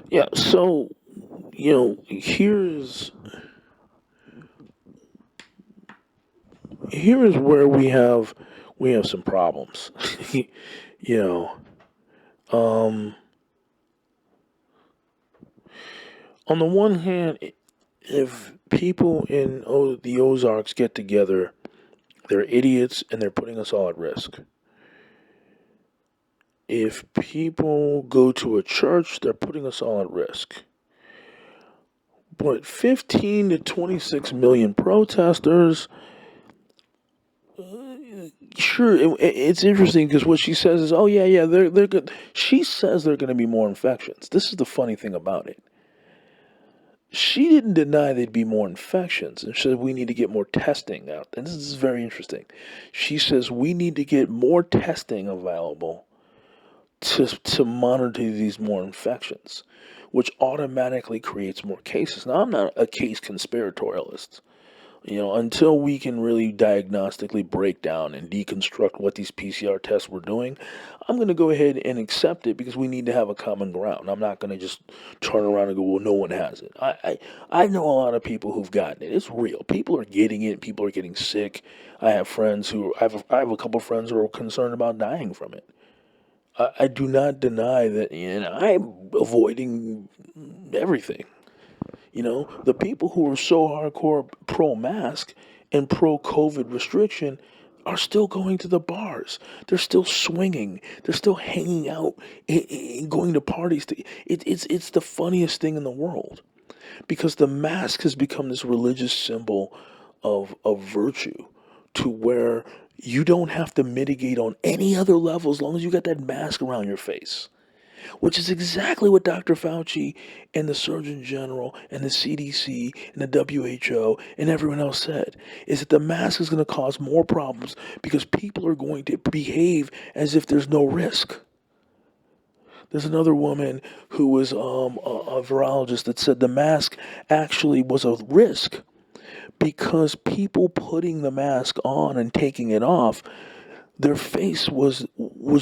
Yeah, so here is where we have some problems. you know, um, on the one hand, if people in the Ozarks get together, they're idiots and they're putting us all at risk. If people go to a church, they're putting us all at risk. But 15 to 26 million protesters, sure, it's interesting because what she says is, oh yeah, yeah, they're good. She says there are going to be more infections. This is the funny thing about it. She didn't deny there'd be more infections, and she said we need to get more testing out. And this is very interesting. She says we need to get more testing available to monitor these more infections, which automatically creates more cases. Now, I'm not a case conspiratorialist. Until we can really diagnostically break down and deconstruct what these PCR tests were doing, I'm going to go ahead and accept it because we need to have a common ground. I'm not going to just turn around and go, well, no one has it. I know a lot of people who've gotten it. It's real. People are getting it. People are getting sick. I have friends who, I have a couple of friends who are concerned about dying from it. I do not deny that, I'm avoiding everything. The people who are so hardcore pro mask and pro COVID restriction are still going to the bars. They're still swinging. They're still hanging out and going to parties. It's the funniest thing in the world because the mask has become this religious symbol of virtue to where you don't have to mitigate on any other level as long as you got that mask around your face, which is exactly what Dr. Fauci and the Surgeon General and the CDC and the WHO and everyone else said, is that the mask is going to cause more problems because people are going to behave as if there's no risk. There's another woman who was a virologist that said the mask actually was a risk because people putting the mask on and taking it off, their face was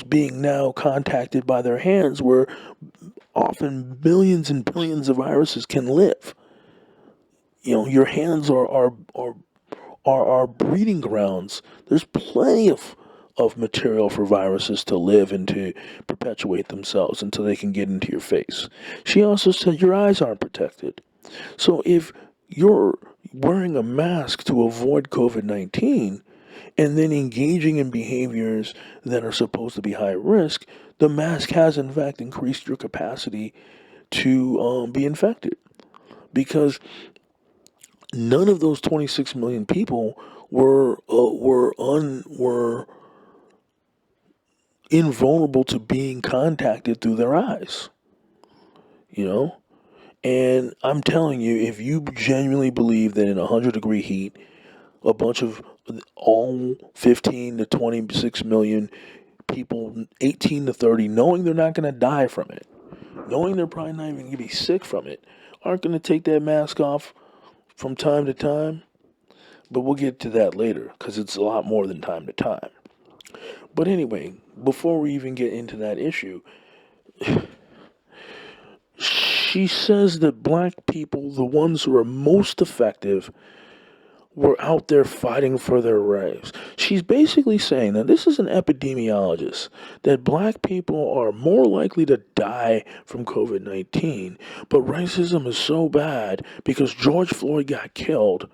being now contacted by their hands where often millions and billions of viruses can live. Your hands are breeding grounds. There's plenty of material for viruses to live and to perpetuate themselves until they can get into your face. She also said your eyes aren't protected. So if you're wearing a mask to avoid COVID 19 and then engaging in behaviors that are supposed to be high risk, the mask has in fact increased your capacity to be infected because none of those 26 million people were invulnerable to being contacted through their eyes. You know, and I'm telling you, if you genuinely believe that in 100-degree heat, a bunch of all 15 to 26 million people, 18 to 30, knowing they're not going to die from it, knowing they're probably not even going to be sick from it, aren't going to take that mask off from time to time. But we'll get to that later because it's a lot more than time to time. But anyway, before we even get into that issue, she says that black people, the ones who are most effective, were out there fighting for their rights. She's basically saying that this is an epidemiologist, that black people are more likely to die from COVID 19, but racism is so bad because George Floyd got killed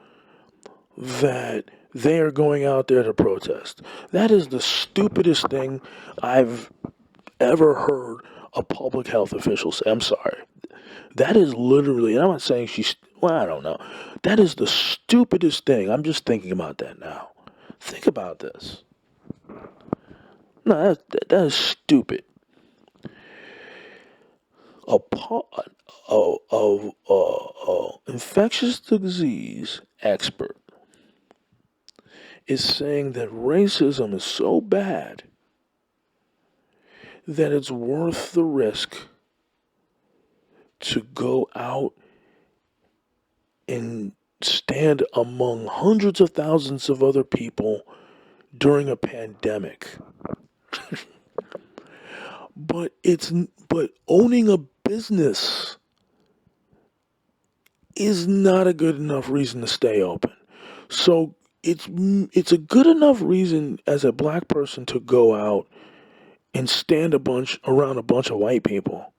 that they are going out there to protest. That is the stupidest thing I've ever heard a public health official say. I'm sorry. That is literally, and I'm not saying she's, well, I don't know. That is the stupidest thing. I'm just thinking about that now. Think about this. No, that is stupid. A, infectious disease expert is saying that racism is so bad that it's worth the risk to go out and stand among hundreds of thousands of other people during a pandemic. But owning a business is not a good enough reason to stay open. So it's a good enough reason as a black person to go out and stand around a bunch of white people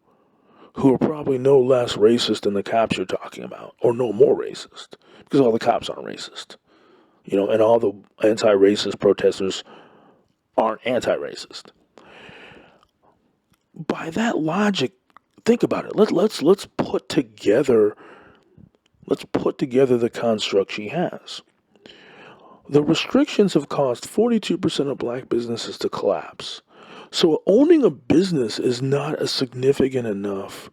who are probably no less racist than the cops you're talking about, or no more racist, because all the cops aren't racist, and all the anti-racist protesters aren't anti-racist. By that logic, think about it. Let's put together the construct she has. The restrictions have caused 42% of black businesses to collapse. So owning a business is not a significant enough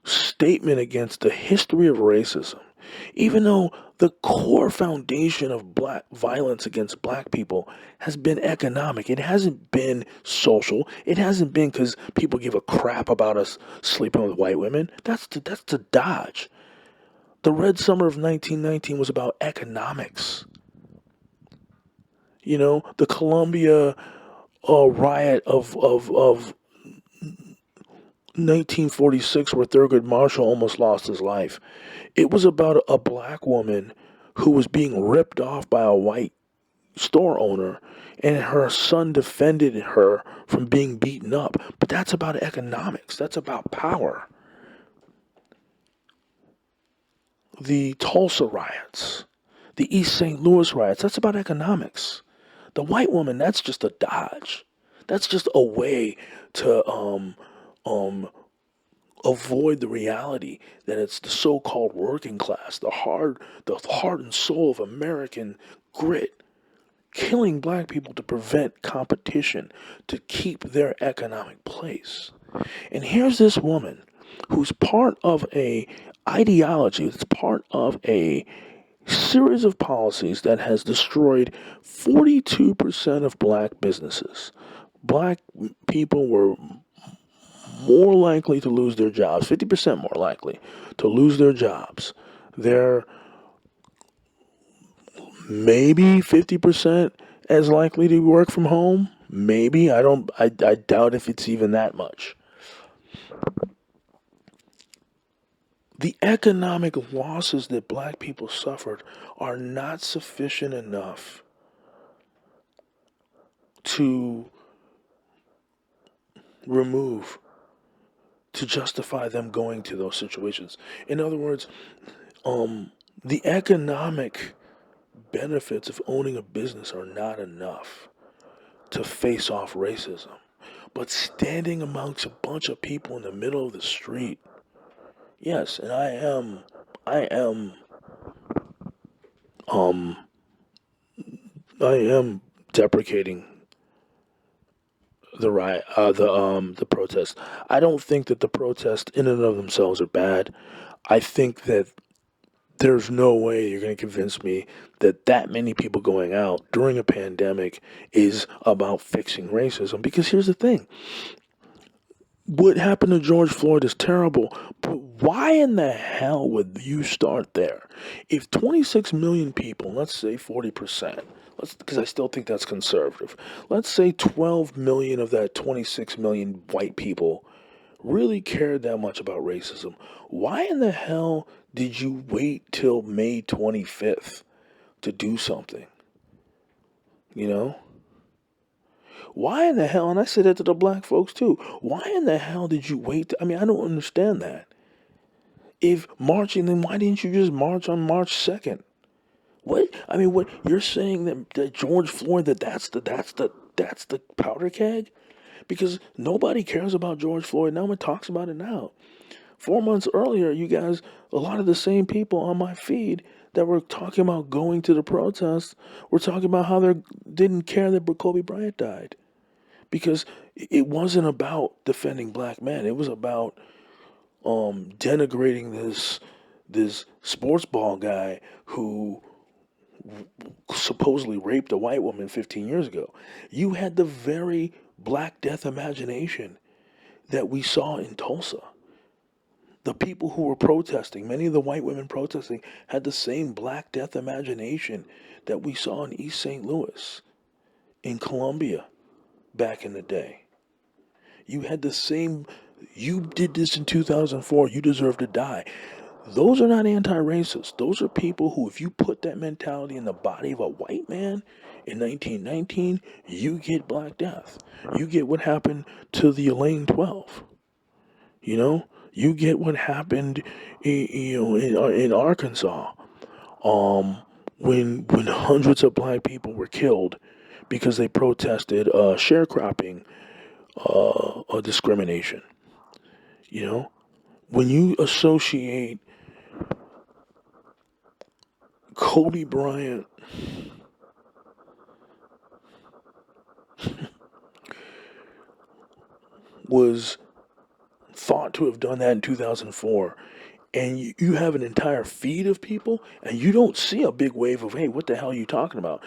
statement against the history of racism, even though the core foundation of black violence against black people has been economic. It hasn't been social. It hasn't been because people give a crap about us sleeping with white women. That's the dodge. The Red Summer of 1919 was about economics. The Columbia riot of 1946, where Thurgood Marshall almost lost his life. It was about a black woman who was being ripped off by a white store owner, and her son defended her from being beaten up. But that's about economics. That's about power. The Tulsa riots, the East St. Louis riots, that's about economics. The white woman, that's just a dodge. That's just a way to avoid the reality that it's the so-called working class, the heart and soul of American grit, killing black people to prevent competition, to keep their economic place. And here's this woman who's part of a ideology, it's part of a series of policies that has destroyed 42% of black businesses. Black people were more likely to lose their jobs, 50% more likely to lose their jobs. They're maybe 50% as likely to work from home. Maybe. I doubt if it's even that much. The economic losses that black people suffered are not sufficient enough to justify them going to those situations. In other words, the economic benefits of owning a business are not enough to face off racism. But standing amongst a bunch of people in the middle of the street, yes, and I am deprecating the riot, the protest. I don't think that the protests in and of themselves are bad. I think that there's no way you're going to convince me that many people going out during a pandemic is about fixing racism. Because here's the thing. What happened to George Floyd is terrible, but why in the hell would you start there? If 26 million people, let's say 40%, because I still think that's conservative, let's say 12 million of that 26 million white people really cared that much about racism, why in the hell did you wait till May 25th to do something? Why in the hell, and I said that to the black folks too, why in the hell did you wait? I don't understand that. If marching, then why didn't you just march on March 2nd? What you're saying that George Floyd, that's the powder keg? Because nobody cares about George Floyd. No one talks about it now. 4 months earlier, you guys, a lot of the same people on my feed that were talking about going to the protests were talking about how they didn't care that Kobe Bryant died. Because it wasn't about defending black men. It was about denigrating this sports ball guy who supposedly raped a white woman 15 years ago. You had the very Black Death imagination that we saw in Tulsa. The people who were protesting, many of the white women protesting, had the same Black Death imagination that we saw in East St. Louis, in Columbia, back in the day. You had the same You did this in 2004. You deserve to die. Those are not anti-racist. Those are people who, if you put that mentality in the body of a white man in 1919, you get Black Death. You get what happened to the Elaine 12. You know, you get what happened, in Arkansas, um, when hundreds of black people were killed because they protested sharecropping discrimination. You know, when you associate Kobe Bryant was thought to have done that in 2004, and you have an entire feed of people, and you don't see a big wave of, hey, what the hell are you talking about?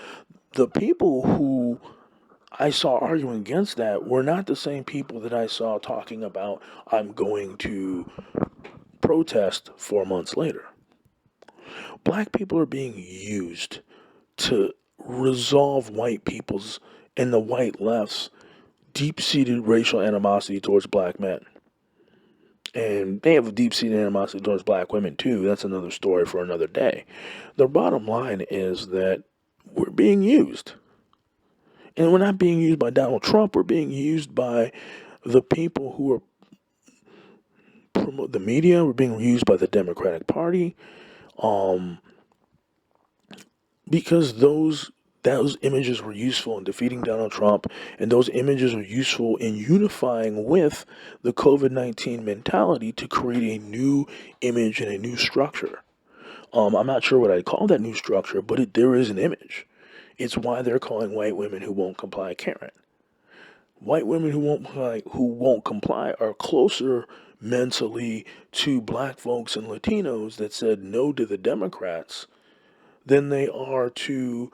The people who I saw arguing against that were not the same people that I saw talking about, I'm going to protest 4 months later. Black people are being used to resolve white people's and the white left's deep seated racial animosity towards black men. And they have a deep seated animosity towards black women too. That's another story for another day. The bottom line is that we're being used. And we're not being used by Donald Trump, we're being used by the people who are promote the media, we're being used by the Democratic Party, um, because those images were useful in defeating Donald Trump, and those images are useful in unifying with the COVID-19 mentality to create a new image and a new structure. I'm not sure what I'd call that new structure, but there is an image. It's why they're calling white women who won't comply Karen. White women who won't comply are closer mentally to black folks and Latinos that said no to the Democrats than they are to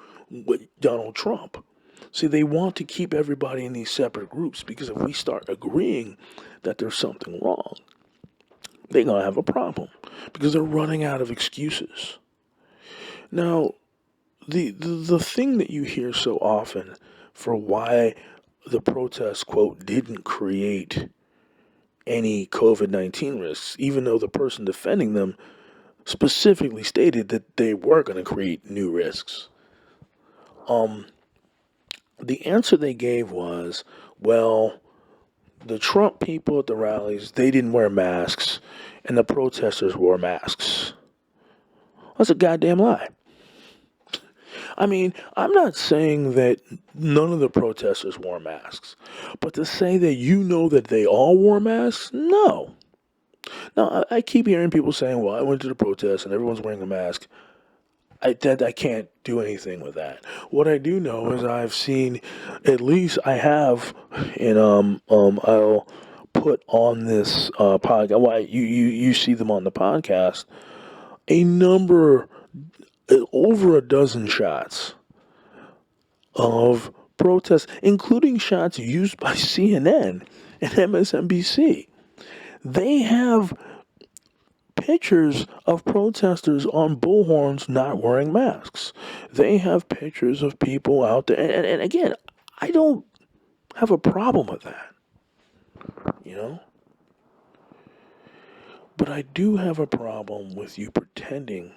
Donald Trump. See, they want to keep everybody in these separate groups because if we start agreeing that there's something wrong, they're going to have a problem because they're running out of excuses. Now, the thing that you hear so often for why the protests, quote, didn't create any COVID-19 risks, even though the person defending them specifically stated that they were going to create new risks. The answer they gave was, well, the Trump people at the rallies, they didn't wear masks, and the protesters wore masks. That's a goddamn lie. I mean, I'm not saying that none of the protesters wore masks, but to say that you know that they all wore masks, no. Now, I keep hearing people saying, well, I went to the protest and everyone's wearing a mask. I can't do anything with that. What I do know is I've seen, at least I have, and I'll put on this podcast. Why you see them on the podcast? A number, over a dozen shots of protests, including shots used by CNN and MSNBC. They have pictures of protesters on bullhorns not wearing masks. They have pictures of people out there. And again, I don't have a problem with that, you know? But I do have a problem with you pretending